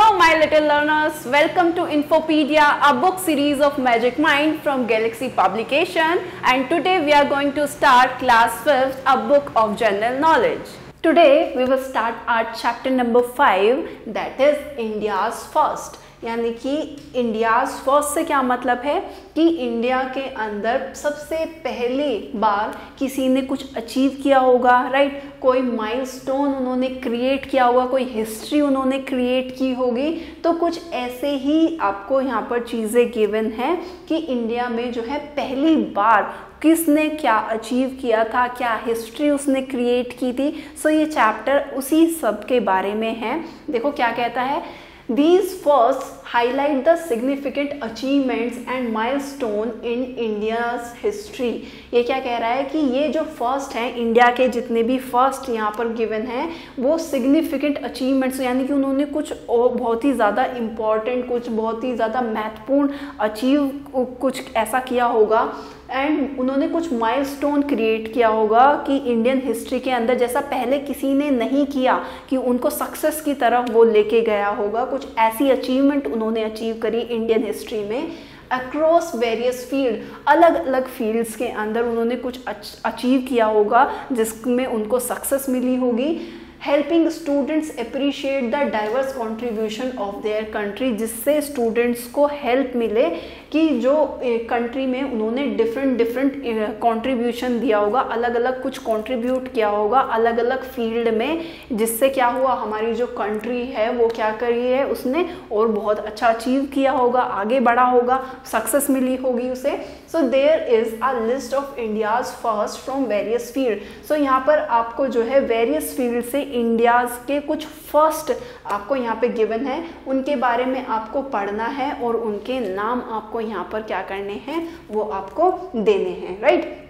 Hello my little learners, welcome to Infopedia, a book series of Magic Mind from Galaxy Publication, and today we are going to start class 5th, a book of general knowledge. Today we will start our chapter number 5, that is India's First. यानी कि India's first से क्या मतलब है कि India के अंदर सबसे पहली बार किसी ने कुछ अचीव किया होगा, राइट। कोई माइलस्टोन उन्होंने क्रिएट किया होगा, कोई हिस्ट्री उन्होंने क्रिएट की होगी। तो कुछ ऐसे ही आपको यहाँ पर चीज़ें गिवन हैं कि इंडिया में जो है पहली बार किसने क्या अचीव किया था, क्या हिस्ट्री उसने क्रिएट की थी। सो ये चैप्टर उसी सब के बारे में है। देखो क्या कहता है, These firsts highlight the significant achievements and milestone in India's history। ये क्या कह रहा है कि ये जो फर्स्ट हैं, इंडिया के जितने भी फर्स्ट यहाँ पर गिवन हैं वो सिग्निफिकेंट अचीवमेंट्स, यानी कि उन्होंने कुछ बहुत ही ज़्यादा इम्पॉर्टेंट, कुछ बहुत ही ज़्यादा महत्वपूर्ण अचीव कुछ ऐसा किया होगा एंड उन्होंने कुछ माइलस्टोन क्रिएट किया होगा कि इंडियन हिस्ट्री के अंदर जैसा पहले किसी ने नहीं किया, कि उनको सक्सेस की तरफ वो लेके गया होगा। कुछ ऐसी अचीवमेंट उन्होंने अचीव करी इंडियन हिस्ट्री में अक्रॉस वेरियस फील्ड, अलग अलग फील्ड्स के अंदर उन्होंने कुछ अचीव किया होगा जिसमें उनको सक्सेस मिली होगी। Helping students appreciate the diverse contribution of their country, जिससे स्टूडेंट्स को हेल्प मिले कि जो कंट्री में उन्होंने डिफरेंट कंट्रीब्यूशन दिया होगा, अलग अलग कुछ कंट्रीब्यूट किया होगा अलग अलग फील्ड में, जिससे क्या हुआ, हमारी जो कंट्री है वो क्या करी है, उसने और बहुत अच्छा अचीव किया होगा, आगे बढ़ा होगा, सक्सेस मिली होगी उसे। So there is a list of India's first from various field. So यहाँ पर आपको जो है वेरियस फील्ड से इंडियाज के कुछ फर्स्ट आपको यहाँ पे गिवन है, उनके बारे में आपको पढ़ना है और उनके नाम आपको यहाँ पर क्या करने हैं, वो आपको देने हैं, राइट।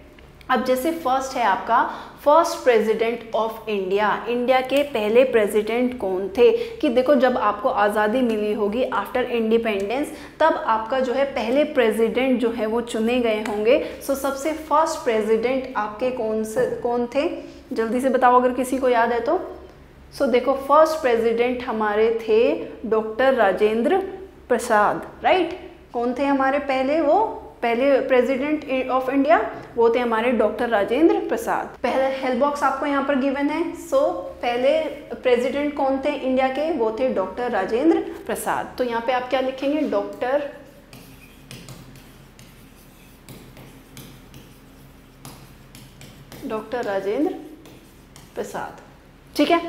अब जैसे फर्स्ट है आपका first president of India. India के पहले प्रेसिडेंट कौन थे, कि देखो जब आपको आज़ादी मिली होगी आफ्टर इंडिपेंडेंस, तब आपका जो है पहले प्रेसिडेंट जो है वो चुने गए होंगे। सो सबसे फर्स्ट प्रेसिडेंट आपके कौन थे, जल्दी से बताओ अगर किसी को याद है तो। सो देखो फर्स्ट प्रेसिडेंट हमारे थे डॉक्टर राजेंद्र प्रसाद, राइट। कौन थे हमारे पहले प्रेसिडेंट ऑफ इंडिया, वो थे हमारे डॉक्टर राजेंद्र प्रसाद। पहले हेल्प बॉक्स आपको यहाँ पर गिवन है। सो पहले प्रेसिडेंट कौन थे इंडिया के, वो थे डॉक्टर राजेंद्र प्रसाद। तो यहाँ पे आप क्या लिखेंगे, डॉक्टर राजेंद्र प्रसाद, ठीक है।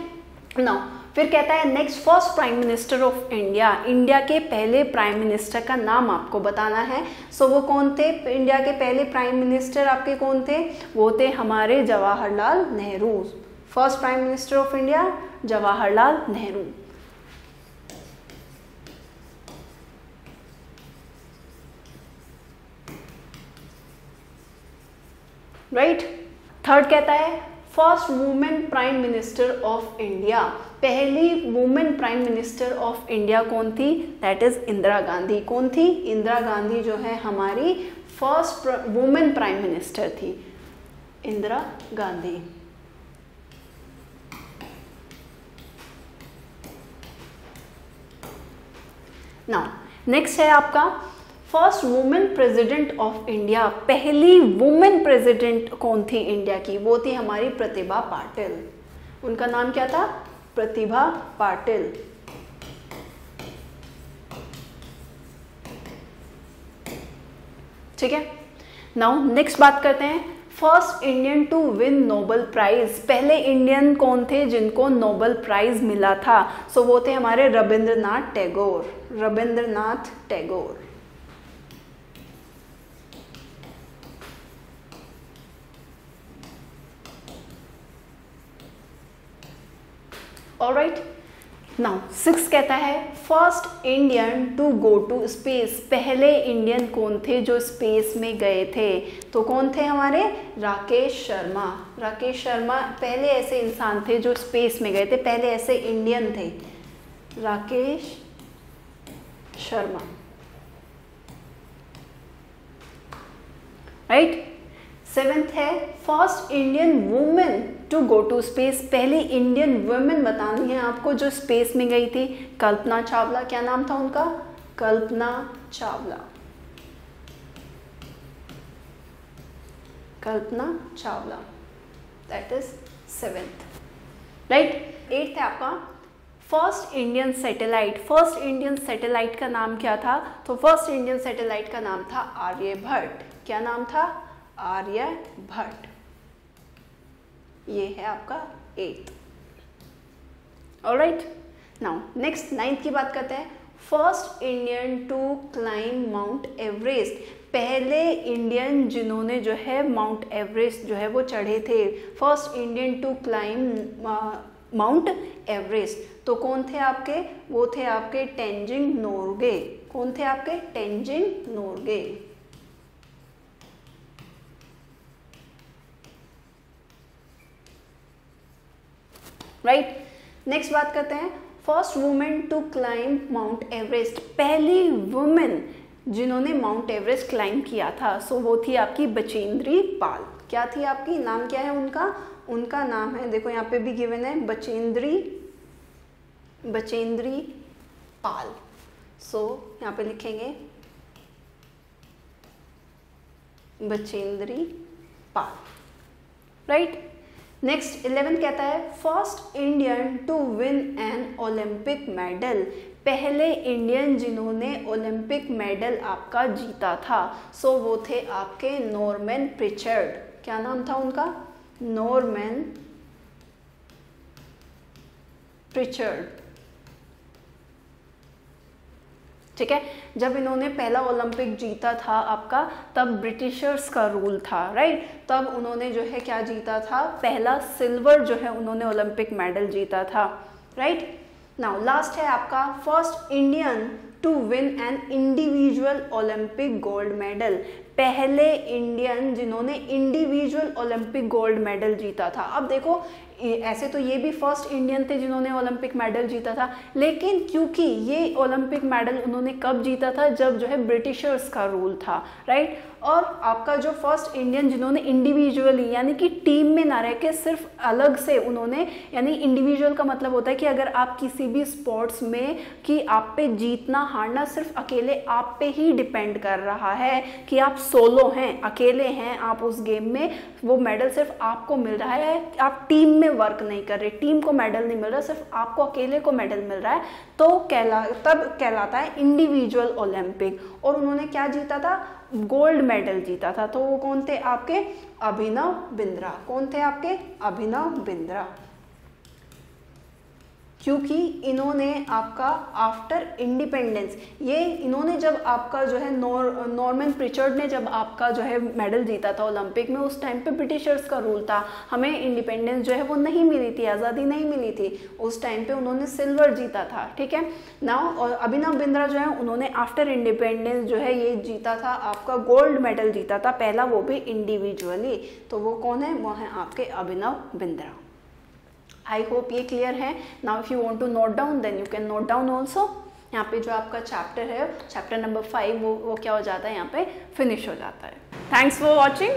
नाउ फिर कहता है next first prime minister of India. India के पहले प्राइम मिनिस्टर का नाम आपको बताना है। सो वो कौन थे, इंडिया के पहले प्राइम मिनिस्टर आपके कौन थे, वो थे हमारे Jawaharlal Nehru. First prime minister of India Jawaharlal Nehru. Right. Third कहता है first women prime minister of India. पहली women prime minister of India कौन थी, दैट इज इंदिरा गांधी। कौन थी, इंदिरा गांधी जो है हमारी फर्स्ट वुमेन प्राइम मिनिस्टर थी, इंदिरा गांधी। नाउ नेक्स्ट है आपका first women president of India. पहली वुमेन प्रेसिडेंट कौन थी इंडिया की, वो थी हमारी प्रतिभा पाटिल। उनका नाम क्या था, प्रतिभा पाटिल। ठीक है। नाउ नेक्स्ट बात करते हैं first Indian to win Nobel prize. पहले इंडियन कौन थे जिनको नोबेल प्राइज मिला था, सो वो थे हमारे रविंद्रनाथ टैगोर। रविंद्रनाथ टैगोर। ऑलराइट। नाउ 6 कहता है first Indian to go to space. पहले इंडियन कौन थे जो स्पेस में गए थे, तो कौन थे हमारे राकेश शर्मा। राकेश शर्मा पहले ऐसे इंसान थे जो स्पेस में गए थे, पहले ऐसे इंडियन थे, राकेश शर्मा, राइट। 7th है first Indian women to go to space. पहली इंडियन वुमेन बतानी है आपको जो स्पेस में गई थी, कल्पना चावला। क्या नाम था उनका? Kalpana Chawla. Kalpana Chawla, that is 7th, right. 8th है आपका first Indian satellite. First Indian satellite का नाम क्या था? तो फर्स्ट इंडियन सैटेलाइट का नाम था आर्यभट्ट। क्या नाम था? आर्यभट्ट। ये है आपका 8th। Alright, now next 9th की बात करते हैं। First Indian to climb Mount Everest. पहले इंडियन जिन्होंने जो है माउंट एवरेस्ट जो है वो चढ़े थे। First Indian to climb Mount Everest. तो कौन थे आपके? वो थे आपके तेंजिंग नोरगे। कौन थे आपके? तेंजिंग नोरगे। राइट, नेक्स्ट बात करते हैं। First women to climb Mount Everest. पहली वुमेन जिन्होंने माउंट एवरेस्ट क्लाइम किया था, सो वो थी आपकी बचेंद्री पाल। क्या थी आपकी? नाम क्या है उनका? उनका नाम है, देखो यहाँ पे भी गिवन है, बचेंद्री पाल। सो यहाँ पे लिखेंगे बचेंद्री पाल, राइट। नेक्स्ट 11 कहता है first Indian to win an Olympic medal. पहले इंडियन जिन्होंने ओलंपिक मेडल आपका जीता था, सो वो थे आपके नॉर्मन प्रिचर्ड। क्या नाम था उनका? Norman Pritchard. ठीक है, जब इन्होंने पहला ओलंपिक जीता था आपका, तब ब्रिटिशर्स का रूल था, राइट। तब उन्होंने जो है क्या जीता था? पहला सिल्वर जो है उन्होंने ओलंपिक मेडल जीता था, राइट। नाउ लास्ट है आपका first Indian to win an individual Olympic gold medal. पहले इंडियन जिन्होंने इंडिविजुअल ओलंपिक गोल्ड मेडल जीता था। अब देखो ऐसे तो ये भी फर्स्ट इंडियन थे जिन्होंने ओलंपिक मेडल जीता था, लेकिन क्योंकि ये ओलंपिक मेडल उन्होंने कब जीता था? जब जो है ब्रिटिशर्स का रूल था, राइट। और आपका जो फर्स्ट इंडियन जिन्होंने इंडिविजुअली यानी कि टीम में ना रह के सिर्फ अलग से उन्होंने, यानी इंडिविजुअल का मतलब होता है कि अगर आप किसी भी स्पोर्ट्स में कि आप पे जीतना हारना सिर्फ अकेले आप पे ही डिपेंड कर रहा है, कि आप सोलो हैं, अकेले हैं आप उस गेम में, वो मेडल सिर्फ आपको मिल रहा है, आप टीम में वर्क नहीं कर रहे, टीम को मेडल नहीं मिल रहा, सिर्फ आपको अकेले को मेडल मिल रहा है, तो तब कहलाता है इंडिविजुअल ओलंपिक। और उन्होंने क्या जीता था? गोल्ड मेडल जीता था। तो वो कौन थे आपके? अभिनव बिंद्रा। कौन थे आपके? अभिनव बिंद्रा। क्योंकि इन्होंने आपका आफ्टर इंडिपेंडेंस, ये इन्होंने जब आपका जो है नॉर्मन प्रिचर्ड ने जब आपका जो है मेडल जीता था ओलंपिक में, उस टाइम पे ब्रिटिशर्स का रूल था, हमें इंडिपेंडेंस जो है वो नहीं मिली थी, आज़ादी नहीं मिली थी। उस टाइम पे उन्होंने सिल्वर जीता था, ठीक है। नाउ और अभिनव बिंद्रा जो है उन्होंने आफ्टर इंडिपेंडेंस जो है ये जीता था आपका गोल्ड मेडल जीता था पहला, वो भी इंडिविजुअली। तो वो कौन है? वो है आपके अभिनव बिंद्रा। आई होप ये क्लियर है। Now if you want to note down then you can note down also. यहाँ पे जो आपका चैप्टर है, चैप्टर नंबर 5, वो क्या हो जाता है, यहाँ पे फिनिश हो जाता है। Thanks for watching.